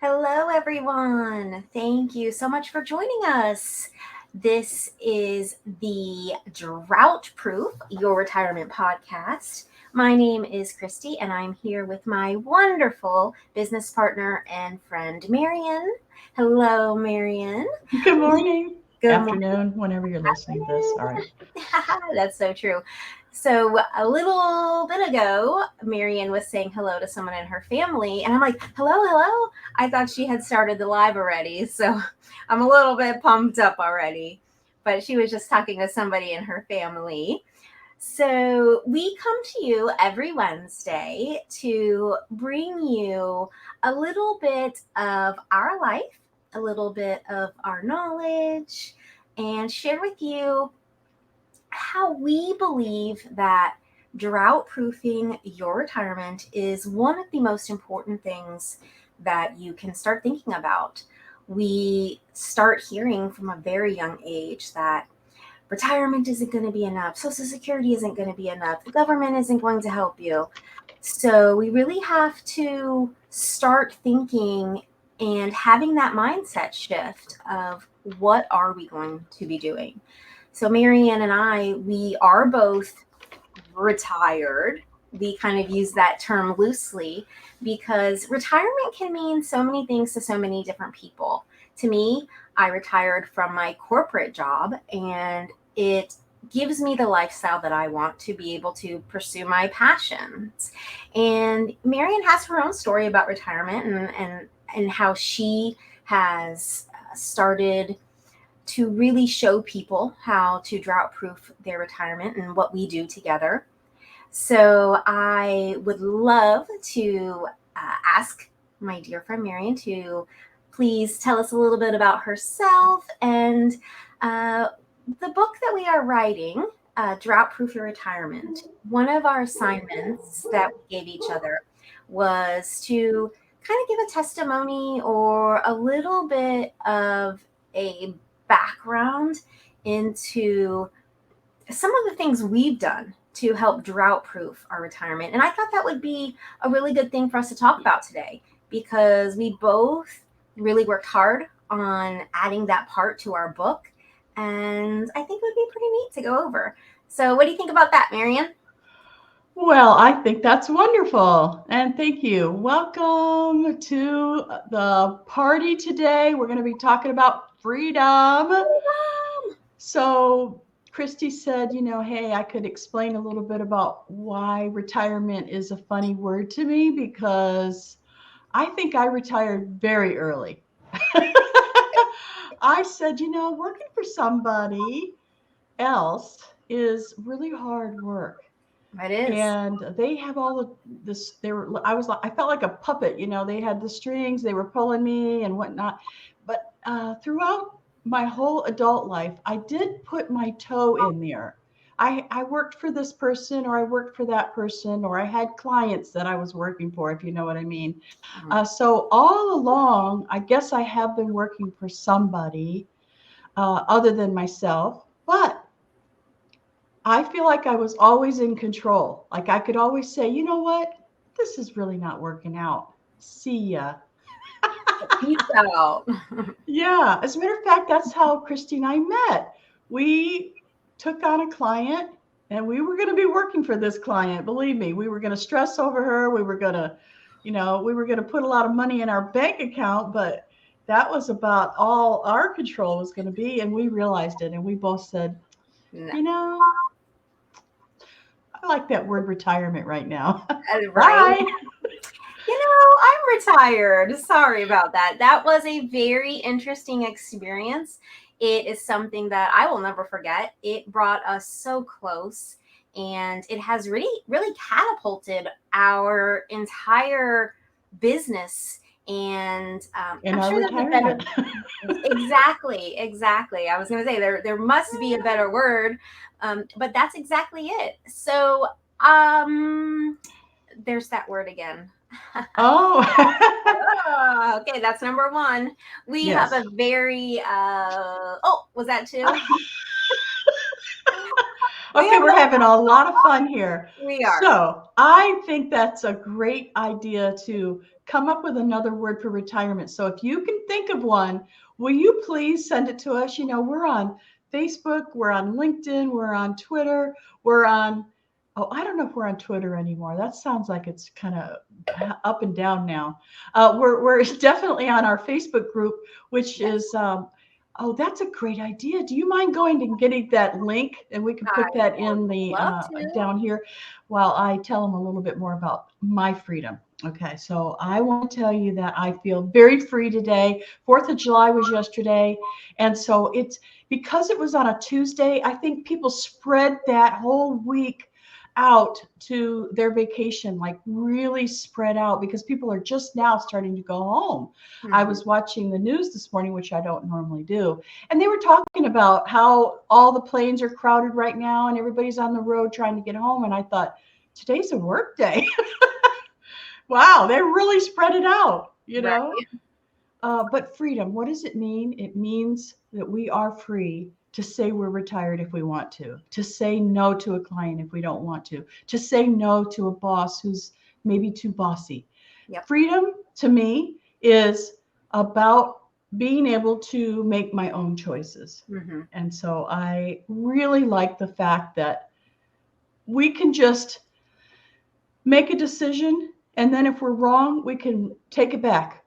Hello, everyone. Thank you so much for joining us. This is the Drought Proof Your Retirement podcast. My name is Christy, and I'm here with my wonderful business partner and friend, Marion. Hello, Marion. Good morning, Good morning. afternoon, whenever you're listening to this. All right. That's so true. So a little bit ago, Marion was saying hello to someone in her family, and I'm like, hello, hello. I thought she had started the live already, so I'm a little bit pumped up already. But she was just talking to somebody in her family. So we come to you every Wednesday to bring you a little bit of our life, a little bit of our knowledge, and share with you how we believe that drought proofing your retirement is one of the most important things that you can start thinking about. We start hearing from a very young age that retirement isn't going to be enough, Social Security isn't going to be enough, the government isn't going to help you. So we really have to start thinking and having that mindset shift of what are we going to be doing. So Marianne and I, we are both retired. We kind of use that term loosely because retirement can mean so many things to so many different people. To me, I retired from my corporate job, and it gives me the lifestyle that I want to be able to pursue my passions. And Marion has her own story about retirement and how she has started to really show people how to drought proof their retirement and what we do together. So I would love to ask my dear friend Marion to please tell us a little bit about herself and uh, the book that we are writing, Drought Proof Your Retirement. One of our assignments that we gave each other was to kind of give a testimony or a little bit of a background into some of the things we've done to help drought proof our retirement. And I thought that would be a really good thing for us to talk about today because we both really worked hard on adding that part to our book. And I think it would be pretty neat to go over. So, what do you think about that, Marion? Well, I think that's wonderful. And thank you. Welcome to the party today. We're going to be talking about freedom. So, Christy said, hey, I could explain a little bit about why retirement is a funny word to me because I think I retired very early. I said, working for somebody else is really hard work. It is. And they have all of this. I felt like a puppet, they had the strings, they were pulling me and whatnot. But throughout my whole adult life, I did put my toe in there. I worked for this person or I worked for that person or I had clients that I was working for, if you know what I mean. So all along, I guess I have been working for somebody other than myself. But I feel like I was always in control. Like I could always say, you know what? This is really not working out. See ya. Peace out. Yeah. As a matter of fact, that's how Christy and I met. We took on a client and we were going to be working for this client. Believe me, we were going to stress over her. We were going to, we were going to put a lot of money in our bank account, but that was about all our control was going to be. And we realized it. And we both said, No. you know, I like that word retirement right now. Right. Bye. I'm retired. Sorry about that. That was a very interesting experience. It is something that I will never forget. It brought us so close, and it has really, really catapulted our entire business. And In I'm our sure there's a better. retirement. Exactly. I was going to say there must be a better word, but that's exactly it. So there's that word again. Oh, Oh, okay, that's number one. We have yes. a very oh, was that two? We Okay, have we're having a lot of fun here. we are. So I think that's a great idea to come up with another word for retirement. So if you can think of one, will you please send it to us? You know, we're on Facebook, we're on LinkedIn, we're on Twitter, we're on, oh, I don't know if we're on Twitter anymore. That sounds like it's kind of up and down now. We're definitely on our Facebook group, which is oh, that's a great idea. Do you mind going and getting that link, and we can I put that would in the love to. down here while I tell them a little bit more about my freedom. Okay, so I want to tell you that I feel very free today. 4th of July was yesterday, and so it's because it was on a Tuesday. I think people spread that whole week out to their vacation, like really spread out because people are just now starting to go home. I Mhm. was watching the news this morning, which I don't normally do, and they were talking about how all the planes are crowded right now and everybody's on the road trying to get home. And I thought, today's a work day. Wow, they really spread it out, you Right. know? But freedom, what does it mean? It means that we are free to say we're retired if we want to say no to a client if we don't want to say no to a boss who's maybe too bossy. Yep. Freedom to me is about being able to make my own choices. Hmm. And so I really like the fact that we can just make a decision, and then if we're wrong, we can take it back.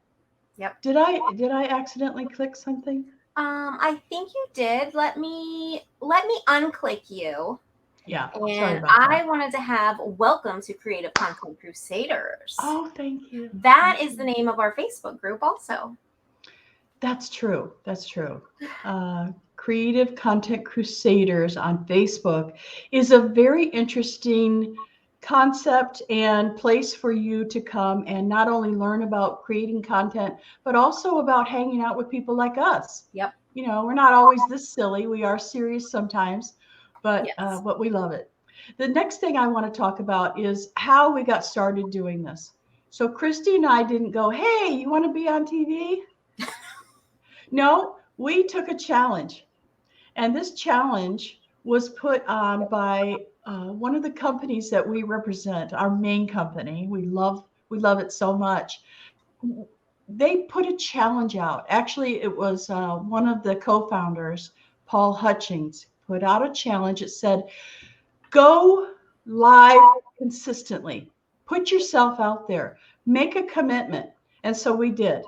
Yep. Did I accidentally click something? I think you did. Let me unclick you. Yeah, sorry And about I that. wanted to have welcome to Creative Content Crusaders. Oh, thank you. That Thank is the you. name of our Facebook group also. That's true. That's true. Creative Content Crusaders on Facebook is a very interesting concept and place for you to come and not only learn about creating content, but also about hanging out with people like us. Yep. You know, we're not always this silly. We are serious sometimes, Yes. but we love it. The next thing I want to talk about is how we got started doing this. So Christy and I didn't go, hey, you want to be on TV? No, we took a challenge, and this challenge was put on by one of the companies that we represent, our main company. We love it so much. They put a challenge out. Actually, it was one of the co-founders, Paul Hutchings, put out a challenge. It said, "Go live consistently. Put yourself out there. Make a commitment." And so we did.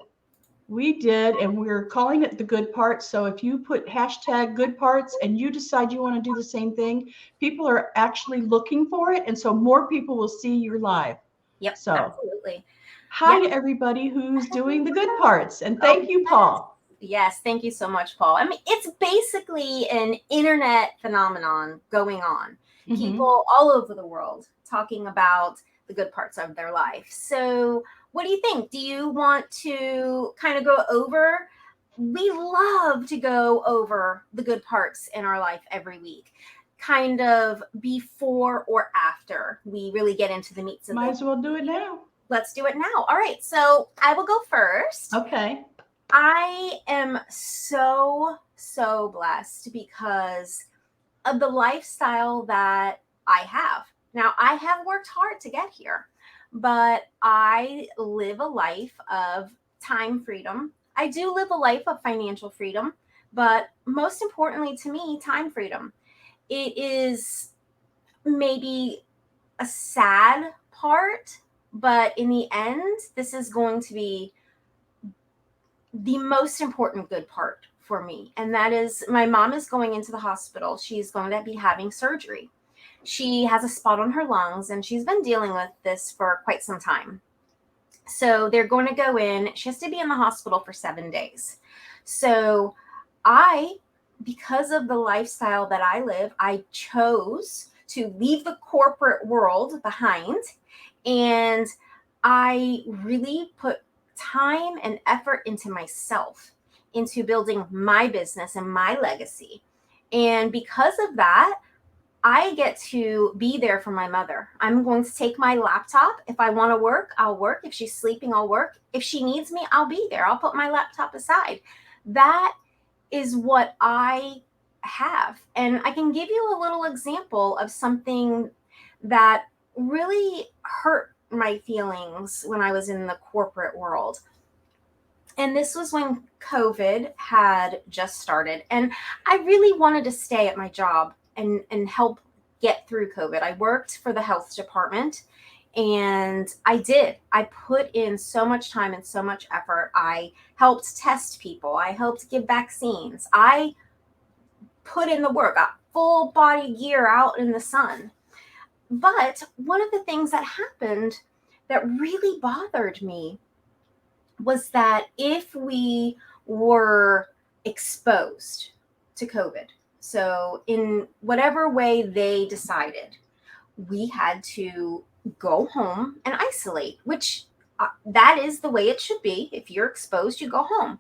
We did, and we're calling it the good parts. So if you put hashtag good parts and you decide you want to do the same thing, people are actually looking for it. And so more people will see your live. Yep. So Absolutely. Yeah. hi to everybody who's doing the good parts. And Oh, thank you, Paul. yes. Thank you so much, Paul. I mean, it's basically an internet phenomenon going on. Hmm. People all over the world talking about the good parts of their life. So, what do you think? Do you want to kind of go over? We love to go over the good parts in our life every week, kind of before or after we really get into the meats of Might the. as well do it now. Let's do it now. All right. So, I will go first. Okay. I am so blessed because of the lifestyle that I have. Now, I have worked hard to get here, but I live a life of time freedom. I do live a life of financial freedom, but most importantly to me, time freedom. It is maybe a sad part, but in the end, this is going to be the most important good part for me. And that is my mom is going into the hospital. She's going to be having surgery. She has a spot on her lungs and she's been dealing with this for quite some time. So they're going to go in. She has to be in the hospital for 7 days. So I, because of the lifestyle that I live, I chose to leave the corporate world behind. And I really put time and effort into myself, into building my business and my legacy. And because of that, I get to be there for my mother. I'm going to take my laptop. If I want to work, I'll work. If she's sleeping, I'll work. If she needs me, I'll be there. I'll put my laptop aside. That is what I have. And I can give you a little example of something that really hurt my feelings when I was in the corporate world. And this was when COVID had just started. And I really wanted to stay at my job and help get through COVID. I worked for the health department and I did. I put in so much time and so much effort. I helped test people, I helped give vaccines. I put in the work, got full body gear out in the sun. But one of the things that happened that really bothered me was that if we were exposed to COVID, so in whatever way they decided, we had to go home and isolate, which that is the way it should be. If you're exposed, you go home.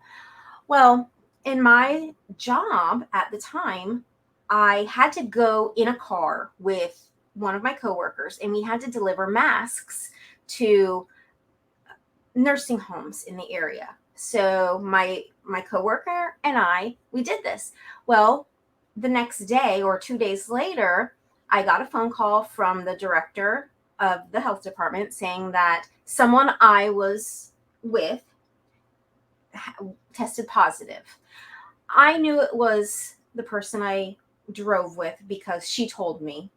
Well, in my job at the time, I had to go in a car with one of my coworkers and we had to deliver masks to nursing homes in the area. So my coworker and we did this. Well, the next day or 2 days later, I got a phone call from the director of the health department saying that someone I was with tested positive. I knew it was the person I drove with because she told me,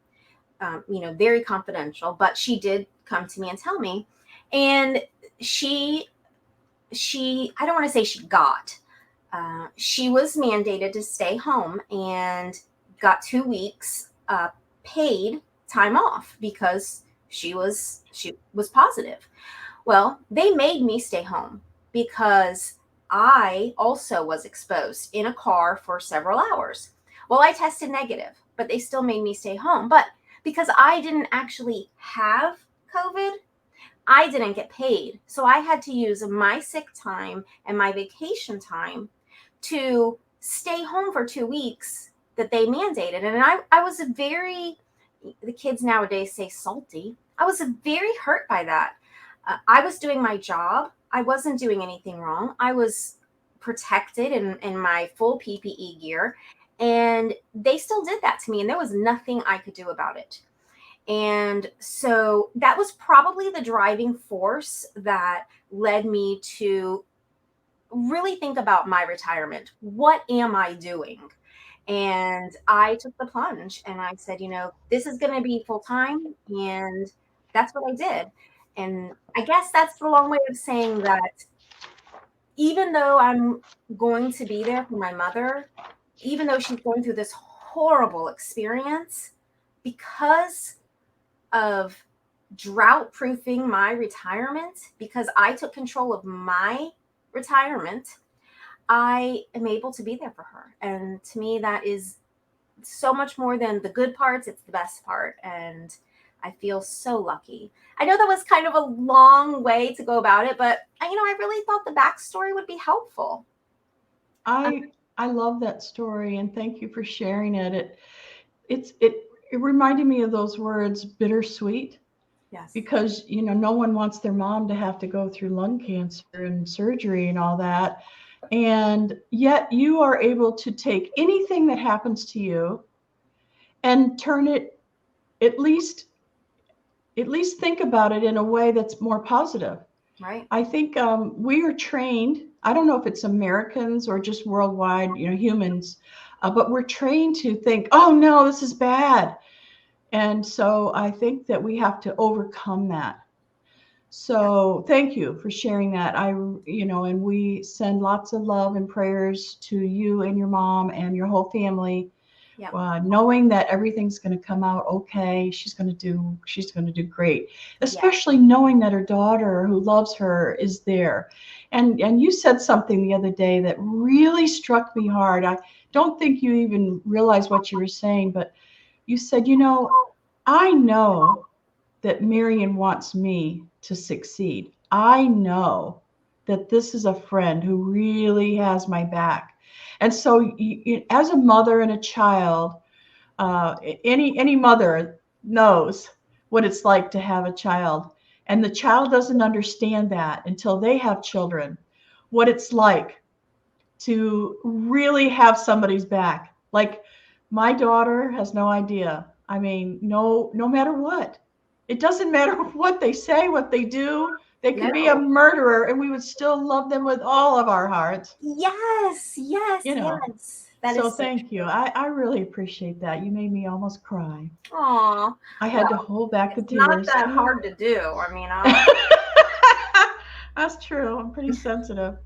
very confidential, but she did come to me and tell me. And she I don't want to say she got, she was mandated to stay home and got 2 weeks paid time off because she was positive. Well, they made me stay home because I also was exposed in a car for several hours. Well, I tested negative, but they still made me stay home. But because I didn't actually have COVID, I didn't get paid. So I had to use my sick time and my vacation time to stay home for 2 weeks that they mandated. And I was very, the kids nowadays say salty. I was very hurt by that. I was doing my job. I wasn't doing anything wrong. I was protected in my full PPE gear. And they still did that to me. And there was nothing I could do about it. And so that was probably the driving force that led me to really think about my retirement. What am I doing? And I took the plunge and I said, this is going to be full time. And that's what I did. And I guess that's the long way of saying that even though I'm going to be there for my mother, even though she's going through this horrible experience, because of drought proofing my retirement, because I took control of my retirement, I am able to be there for her. And to me, that is so much more than the good parts. It's the best part. And I feel so lucky. I know that was kind of a long way to go about it, but I really thought the backstory would be helpful. I love that story, and thank you for sharing it. It reminded me of those words, bittersweet, Yes. because no one wants their mom to have to go through lung cancer and surgery and all that, and yet you are able to take anything that happens to you and turn it, at least think about it in a way that's more positive. Right. I think we are trained. I don't know if it's Americans or just worldwide, humans, but we're trained to think, "Oh no, this is bad," and so I think that we have to overcome that. So thank you for sharing that. And we send lots of love and prayers to you and your mom and your whole family, Yeah. knowing that everything's going to come out okay. She's going to do great, Yeah. especially knowing that her daughter who loves her is there. And you said something the other day that really struck me hard. I don't think you even realized what you were saying, but you said, I know that Marion wants me to succeed. I know that this is a friend who really has my back. And so, as a mother and a child, any mother knows what it's like to have a child, and the child doesn't understand that until they have children. What it's like to really have somebody's back. Like my daughter has no idea. I mean, no matter what. It doesn't matter what they say, what they do. They could be a No. murderer and we would still love them with all of our hearts, Yes, yes, you know. yes. That So is so thank you. true. I really appreciate that. You made me almost cry. Aw. I had to Well, hold back the it's not tears. that hard to do. I mean, I That's true. I'm pretty sensitive.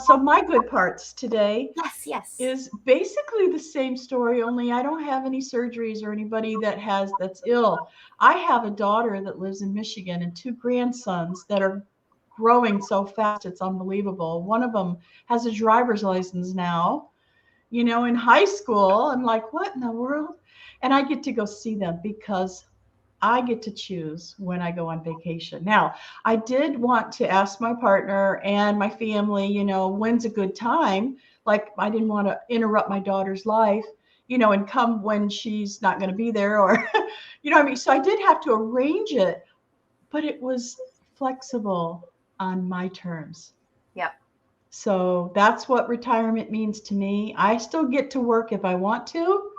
So my good parts today yes, yes. is basically the same story, only I don't have any surgeries or anybody that's ill. I have a daughter that lives in Michigan and two grandsons that are growing so fast it's unbelievable. One of them has a driver's license now. In high school, I'm like, what in the world? And I get to go see them because I get to choose when I go on vacation. Now, I did want to ask my partner and my family, when's a good time? Like, I didn't want to interrupt my daughter's life, and come when she's not going to be there or, what I mean? So I did have to arrange it, but it was flexible on my terms. Yep. So that's what retirement means to me. I still get to work if I want to,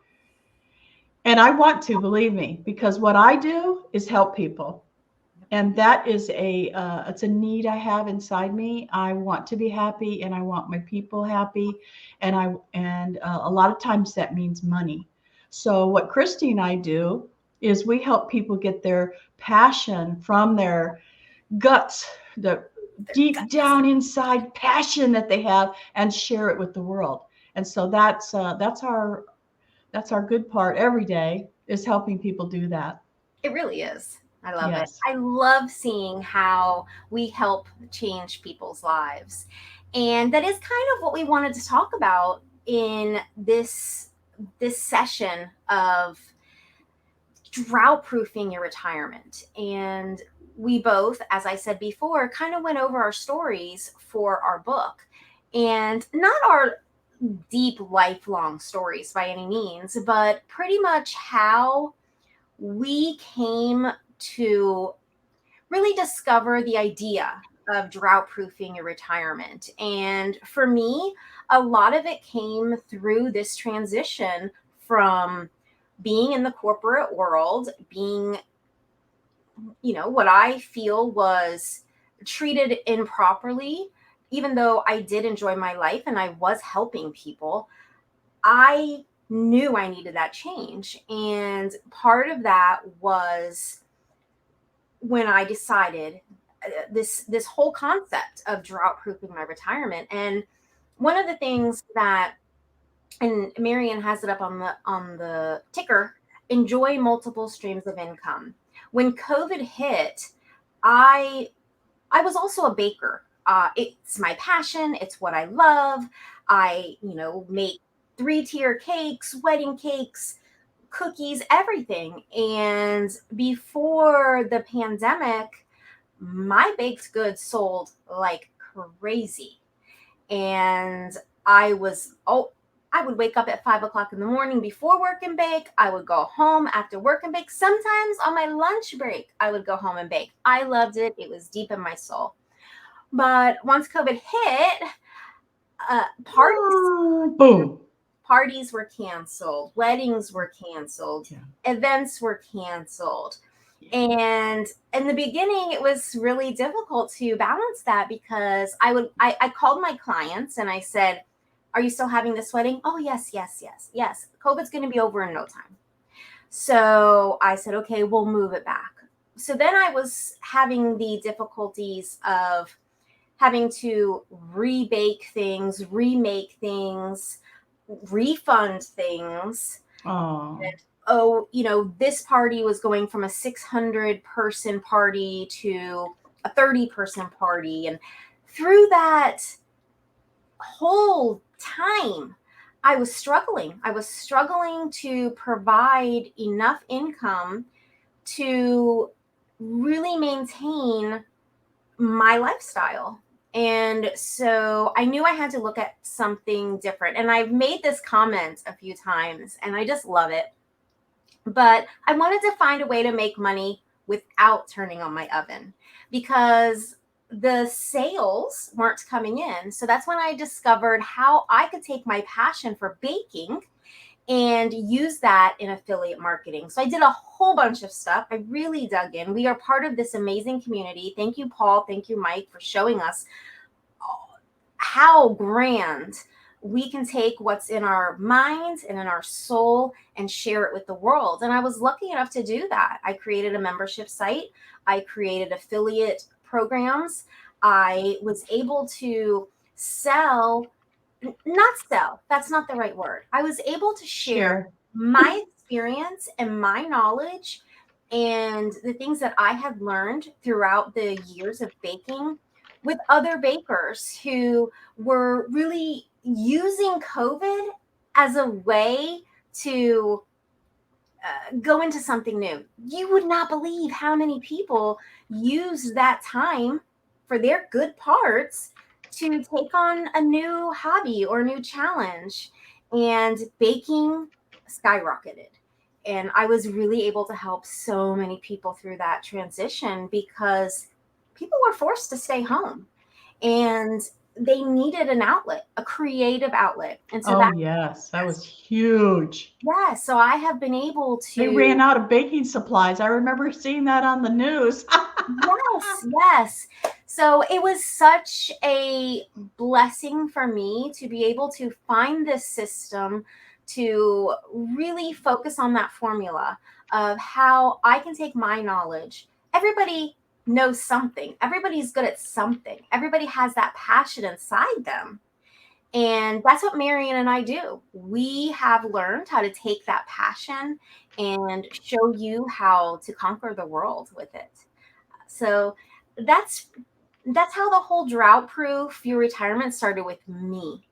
and I want to, believe me, because what I do is help people. And that is it's a need I have inside me. I want to be happy and I want my people happy. And a lot of times that means money. So what Christy and I do is we help people get their passion from their guts, the deep down inside passion that they have, and share it with the world. And so that's our good part every day, is helping people do that. It really is. I love it. Yes. I love seeing how we help change people's lives. And that is kind of what we wanted to talk about in this session of drought proofing your retirement. And we both, as I said before, kind of went over our stories for our book. And not our deep lifelong stories by any means, but pretty much how we came to really discover the idea of drought proofing your retirement. And for me, a lot of it came through this transition from being in the corporate world, being, what I feel was treated improperly, even though I did enjoy my life and I was helping people. I knew I needed that change. And part of that was when I decided this whole concept of drought proofing my retirement. And one of the things that, and Marion has it up on the ticker, enjoy multiple streams of income. When COVID hit, I I was also a baker. It's my passion. It's what I love. I, make three-tier cakes, wedding cakes, cookies, everything. And before the pandemic, my baked goods sold like crazy. And I was, oh, I would wake up at 5 o'clock in the morning before work and bake. I would go home after work and bake. Sometimes on my lunch break, I would go home and bake. I loved it. It was deep in my soul. But once COVID hit, parties Boom. parties were canceled, weddings were canceled, Yeah. events were canceled. And in the beginning, it was really difficult to balance that because I called my clients and I said, "Are you still having this wedding?" "Oh, yes, yes, yes, yes. COVID's going to be over in no time." So I said, "Okay, we'll move it back." So then I was having the difficulties of having to rebake things, remake things, refund things. Oh. Oh, this party was going from a 600-person party to a 30-person party. And through that whole time, I was struggling. I was struggling to provide enough income to really maintain my lifestyle. And so I knew I had to look at something different. And I've made this comment a few times and I just love it. But I wanted to find a way to make money without turning on my oven because the sales weren't coming in. So that's when I discovered how I could take my passion for baking and use that in affiliate marketing. So I did a whole bunch of stuff. I really dug in. We are part of this amazing community. Thank you, Paul. Thank you, Mike, for showing us how grand we can take what's in our minds and in our soul and share it with the world. And I was lucky enough to do that. I created a membership site, I created affiliate programs, I was able to sell, not sell, that's not the right word. I was able to share Share. my experience and my knowledge and the things that I had learned throughout the years of baking with other bakers who were really using COVID as a way to go into something new. You would not believe how many people use that time for their good parts to take on a new hobby or a new challenge. And baking skyrocketed. And I was really able to help so many people through that transition because people were forced to stay home and they needed an outlet, a creative outlet. And so Oh, that, yes, that was huge. yeah, so I have been able They to. ran out of baking supplies. I remember seeing that on the news. Yes, yes. So it was such a blessing for me to be able to find this system to really focus on that formula of how I can take my knowledge. Everybody knows something, everybody's good at something, everybody has that passion inside them. And that's what Marion and I do. We have learned how to take that passion and show you how to conquer the world with it. So that's that's how the whole drought proof your retirement started with me.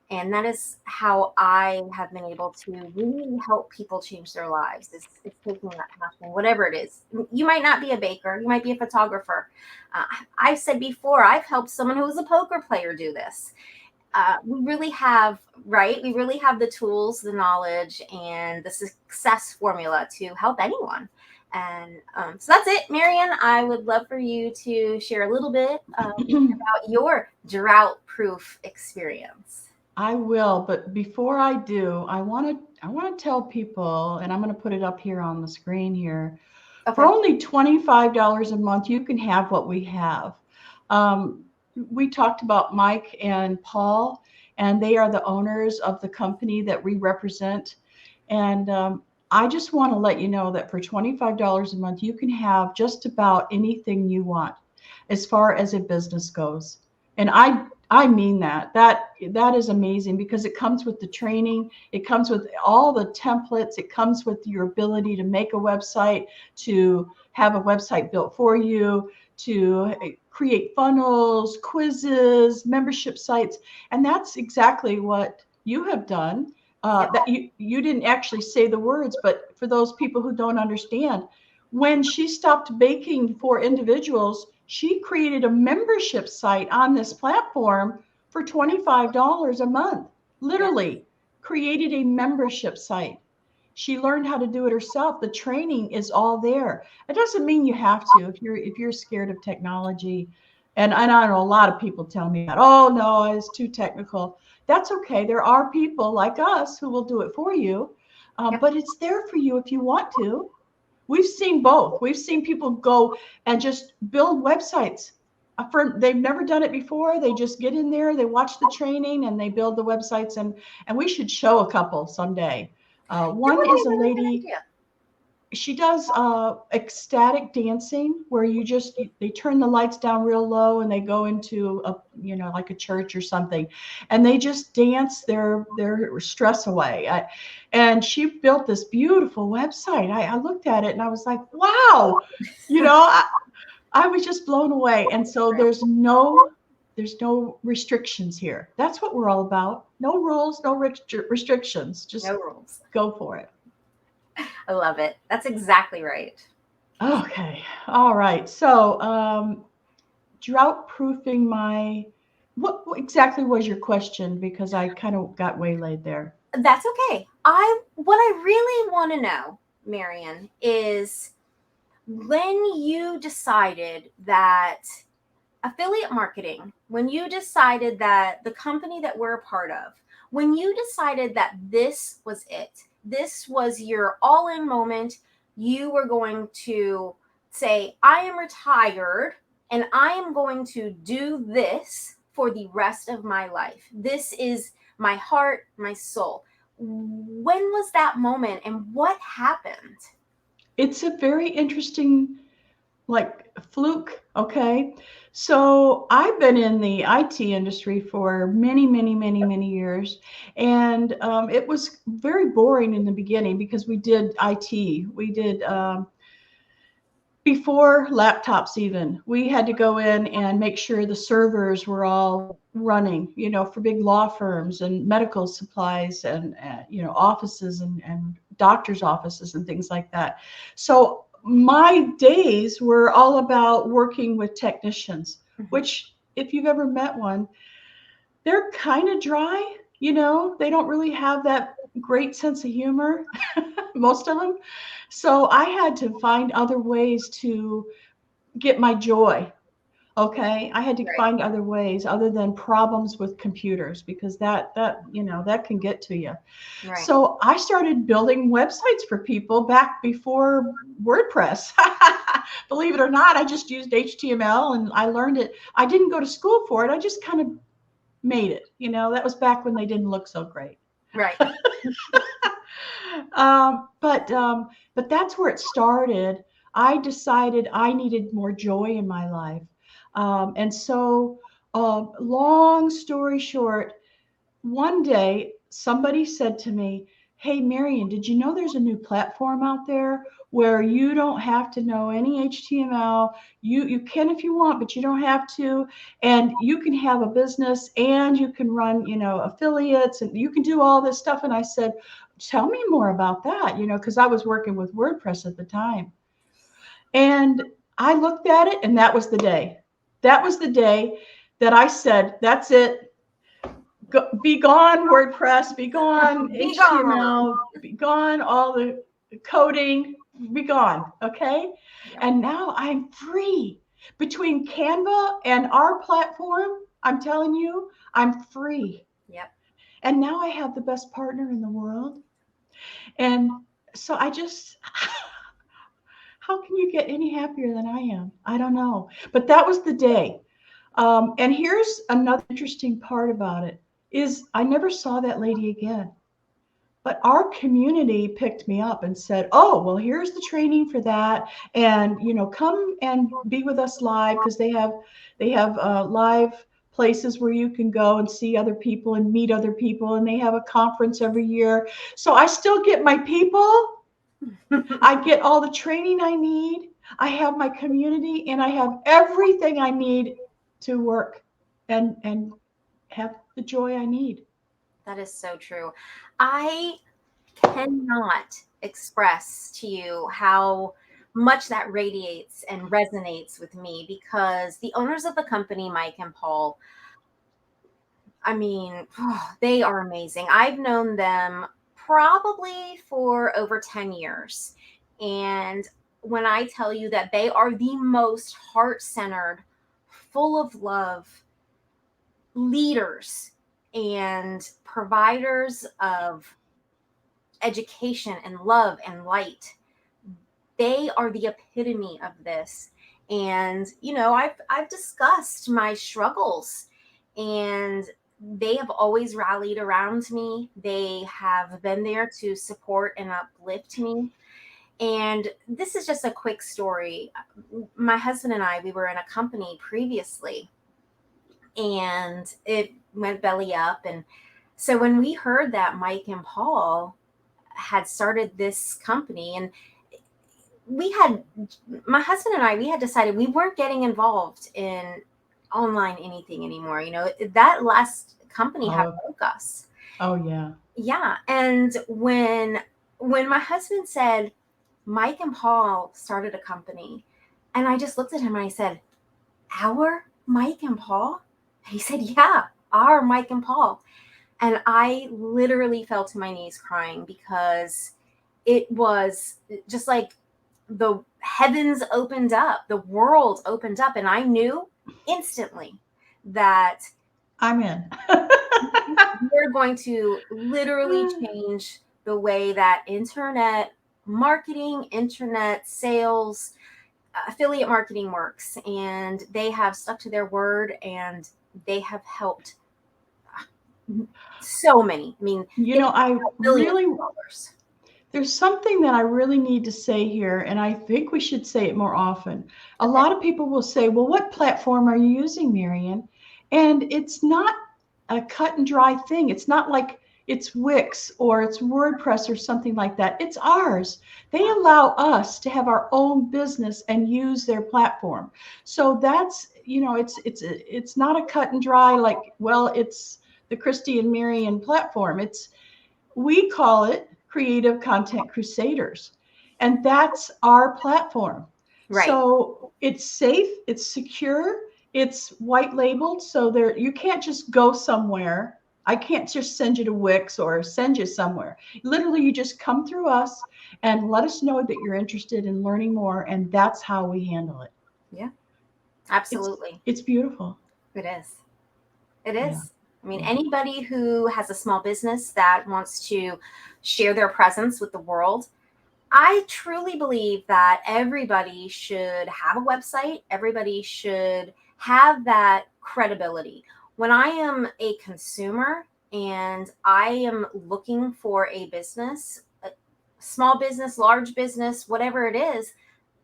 And that is how I have been able to really help people change their lives. Is taking that passion, whatever it is. You might not be a baker, you might be a photographer. I've said before, I've helped someone who was a poker player do this. We really have, right? We really have the tools, the knowledge, and the success formula to help anyone. And so that's it, Marion. I would love for you to share a little bit about your drought proof experience. I will, but before I do, I want to tell people, and I'm going to put it up here on the screen here. For Okay. only $25 a month, you can have what we have. Um, we talked about Mike and Paul, and they are the owners of the company that we represent. And I just want to let you know that for $25 a month, you can have just about anything you want as far as a business goes. And I mean that. That is amazing because it comes with the training, it comes with all the templates, it comes with your ability to make a website, to have a website built for you, to create funnels, quizzes, membership sites, and that's exactly what you have done. Yep. That you didn't actually say the words, but for those people who don't understand, when she stopped baking for individuals, she created a membership site on this platform for $25 a month. Yeah. Literally created a membership site. She learned how to do it herself. The training is all there. It doesn't mean you have to if you're scared of technology. And I know a lot of people tell me that, oh no, it's too technical. That's okay. There are people like us who will do it for you, Yep. but it's there for you if you want to. We've seen both. We've seen people go and just build websites. They've never done it before. They just get in there, they watch the training, and they build the websites. And we should show a couple someday. That One would be is a a really good lady. idea. She does ecstatic dancing, where they turn the lights down real low and they go into a like a church or something, and they just dance their stress away. And she built this beautiful website. I looked at it and I was like, wow, you know, I, I was just blown away. And so there's no restrictions here. That's what we're all about. No rules, no restrictions. Just No rules. go for it. I love it. That's exactly right. Okay. All right. So, drought proofing my, what exactly was your question? Because I kind of got waylaid there. That's okay. What I really want to know, Marion, is when you decided that affiliate marketing, when you decided that the company that we're a part of When you decided that this was it, this was your all in moment, you were going to say, I am retired and I am going to do this for the rest of my life. This is my heart, my soul. When was that moment and what happened? It's a very interesting, like, fluke. Okay. So I've been in the IT industry for many, many, many, many years. And it was very boring in the beginning because we did IT. We did, before laptops even, we had to go in and make sure the servers were all running, for big law firms and medical supplies and, offices and doctors' offices and things like that. So my days were all about working with technicians, which, if you've ever met one, they're kind of dry. They don't really have that great sense of humor, most of them. So I had to find other ways to get my joy. Okay, I had to Right, find other ways other than problems with computers, because that can get to you. right, So I started building websites for people back before WordPress. Believe it or not, I just used HTML and I learned it. I didn't go to school for it. I just kind of made it. That was back when they didn't look so great. right. But that's where it started. I decided I needed more joy in my life, and so, long story short, one day somebody said to me, "Hey, Marion, did you know there's a new platform out there where you don't have to know any HTML? You can if you want, but you don't have to, and you can have a business and you can run, affiliates, and you can do all this stuff." And I said, "Tell me more about that," because I was working with WordPress at the time. And I looked at it, and that was the day. That was the day that I said, "That's it. Be gone, WordPress, be gone, Be gone. HTML, be gone, all the coding, be gone." Okay. Yep, And now I'm free. Between Canva and our platform, I'm telling you, I'm free. yep. And now I have the best partner in the world. And so I just, how can you get any happier than I am? I don't know. But that was the day. And here's another interesting part about it is I never saw that lady again. But our community picked me up and said, "Oh, well, here's the training for that, and come and be with us live, because they have live places where you can go and see other people and meet other people, and they have a conference every year." So I still get my people. I get all the training I need. I have my community, and I have everything I need to work and have the joy I need. That is so true. I cannot express to you how much that radiates and resonates with me because the owners of the company, Mike and Paul, I mean, they are amazing. I've known them probably for over 10 years. And when I tell you that they are the most heart centered, full of love leaders and providers of education and love and light, they are the epitome of this. And I've discussed my struggles, and they have always rallied around me. They have been there to support and uplift me. And this is just a quick story. My husband and I, we were in a company previously, and it went belly up. And so when we heard that Mike and Paul had started this company, and we had my husband and I, we had decided we weren't getting involved in online anything anymore. That last company had Oh, broke us. oh yeah. Yeah. And when my husband said Mike and Paul started a company, and I just looked at him and I said, "Our Mike and Paul?" And he said, "Yeah, our Mike and Paul." And I literally fell to my knees crying because it was just like the heavens opened up, the world opened up, and I knew instantly that I'm in. We're going to literally change the way that internet marketing, internet sales, affiliate marketing works. And they have stuck to their word, and they have helped so many. I mean, You they know, have billions of dollars. there's something that I really need to say here, and I think we should say it more often. A Okay. lot of people will say, well, what platform are you using, Marion? And it's not a cut and dry thing. It's not like it's Wix or it's WordPress or something like that. It's ours. They allow us to have our own business and use their platform. So that's, it's not a cut and dry like, well, it's the Christy and Marion platform. We call it Creative Content Crusaders, and that's our platform. Right. So it's safe, it's secure, it's white labeled, so there you can't just go somewhere. I can't just send you to Wix or send you somewhere. Literally, you just come through us and let us know that you're interested in learning more, and that's how we handle it. Yeah, It's absolutely. it's beautiful. It is. It Yeah. is. I mean, Yeah. anybody who has a small business that wants to share their presence with the world, I truly believe that everybody should have a website. Everybody should have that credibility. When I am a consumer and I am looking for a business, a small business, large business, whatever it is,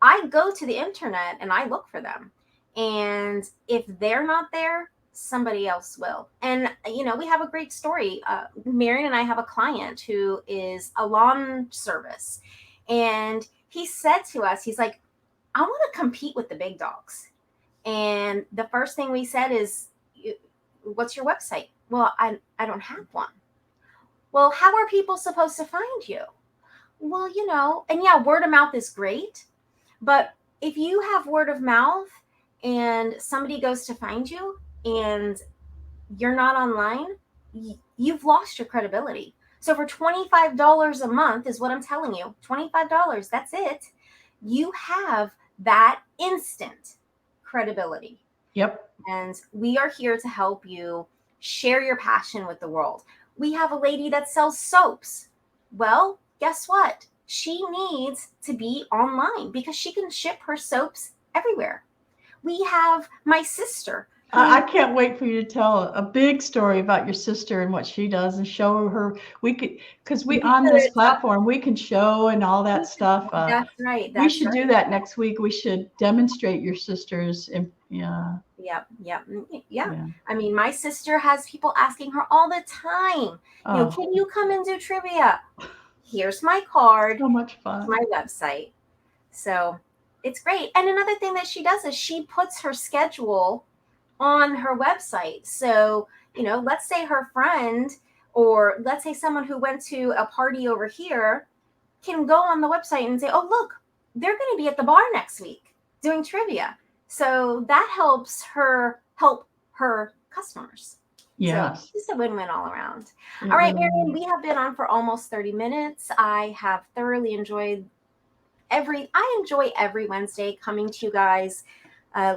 I go to the internet and I look for them. And if they're not there, somebody else will. And, we have a great story. Marion and I have a client who is a lawn service. And he said to us, he's like, I want to compete with the big dogs. And the first thing we said is, what's your website? Well, I don't have one. Well, how are people supposed to find you? Well, and yeah, word of mouth is great. But if you have word of mouth and somebody goes to find you and you're not online, you've lost your credibility. So for $25 a month is what I'm telling you. $25, that's it. You have that instant credibility. Yep. And we are here to help you share your passion with the world. We have a lady that sells soaps. Well, guess what? She needs to be online because she can ship her soaps everywhere. We have my sister. I can't wait for you to tell a big story about your sister and what she does and show her. We could, because we on this platform, we can show and all that stuff. That's right. We That's should do right. that next week. We should demonstrate your sister's. Yeah. Yep. Yeah. I mean, my sister has people asking her all the time, Oh, can you come and do trivia? Here's my card, so much fun. my website. So it's great. And another thing that she does is she puts her schedule on her website. So, let's say her friend, or let's say someone who went to a party over here, can go on the website and say, oh, look, they're going to be at the bar next week doing trivia. So that helps her help her customers. Yes. So it's a win-win all around. It All right, really Marion, is. we have been on for almost 30 minutes. I have thoroughly enjoyed I enjoy every Wednesday coming to you guys,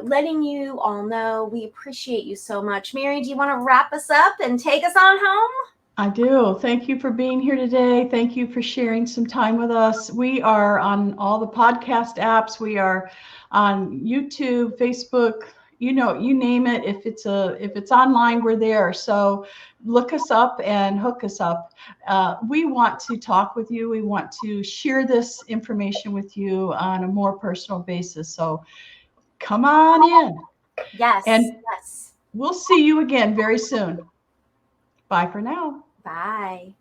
letting you all know we appreciate you so much. Mary, do you want to wrap us up and take us on home? I do. Thank you for being here today. Thank you for sharing some time with us. We are on all the podcast apps. We are on YouTube, Facebook, you name it. If it's online, we're there. So look us up and hook us up. We want to talk with you. We want to share this information with you on a more personal basis. So come on in. Yes. And Yes. we'll see you again very soon. Bye for now. Bye.